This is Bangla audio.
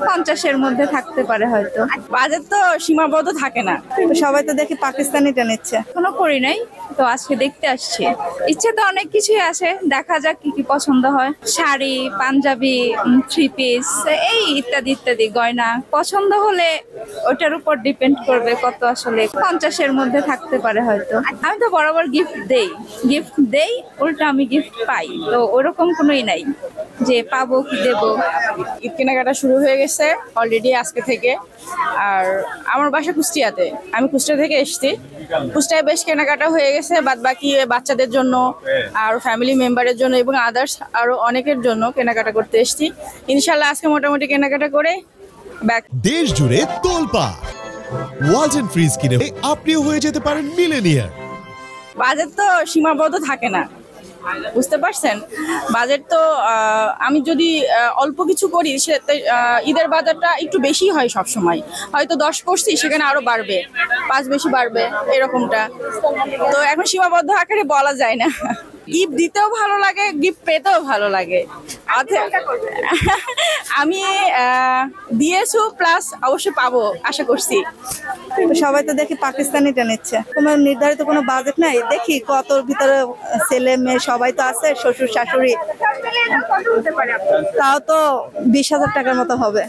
50-এর মধ্যে থাকতে পারে হয়তো। বাজেট তো সীমাবদ্ধ থাকে না, সবাই তো দেখি পাকিস্তানিটা নিচ্ছে। এখনো করি নাই, তো আজকে দেখতে আসছি। ইচ্ছে তো অনেক কিছুই আছে, দেখা যাক কি কি পছন্দ হয়। শাড়ি, পাঞ্জাবি, থ্রি পিস, এই ইত্যাদি ইত্যাদি গয়না পছন্দ হলে ওটার উপর ডিপেন্ড করবে কত আসলে 50-এর মধ্যে থাকতে পারে হয়তো। আমি তো বরাবর গিফট দেই, উল্টা আমি গিফট পাই, তো ওরকম কোনোই নাই যে পাবো কি দেবো। ঈদ কেনাকাটা শুরু হয়ে গেছে অলরেডি আজকে থেকে। আর আমার বাসা কুষ্টিয়াতে, আমি কুষ্টিয়া থেকে এসেছি। কুষ্টিয়ায় বেশ কেনাকাটা হয়ে গেছে, বাদ বাকি বাচ্চাদের জন্য আর ফ্যামিলি মেম্বারের জন্য এবং আদার্স আরো অনেকের জন্য কেনাকাটা করতে এসেছি। ইনশাল্লাহ আজকে মোটামুটি কেনাকাটা করে ব্যাক। দেশ জুড়ে তোলপাড় ওয়ালটন ফ্রিজ কিনে আপনিও হয়ে যেতে পারেন মিলেনিয়ার। বাজেট তো সীমাবদ্ধ থাকে না, বুঝতে পারছেন। বাজেট তো আমি যদি অল্প কিছু করি সেটা ঈদের বাজারটা একটু বেশি হয় সব সময়। হয়তো 10 করছি, সেখানে আরো বাড়বে, 5 বেশি বাড়বে এরকমটা। তো এখন সীমাবদ্ধ আকারে বলা যায় না। গিফট দিতেও ভালো লাগে, গিফট পেতেও ভালো লাগে। আমি দিয়েছি, প্লাস অবশ্যই পাবো আশা করছি। সবাই তো দেখি পাকিস্তানিটা নিচ্ছে। কোনো নির্ধারিত কোনো বাজেট নাই, দেখি কতর ভিতরে ছেলে মেয়ে সবাই তো আছে, শ্বশুর শাশুড়ি, তাও তো 20,000 টাকার মতো হবে।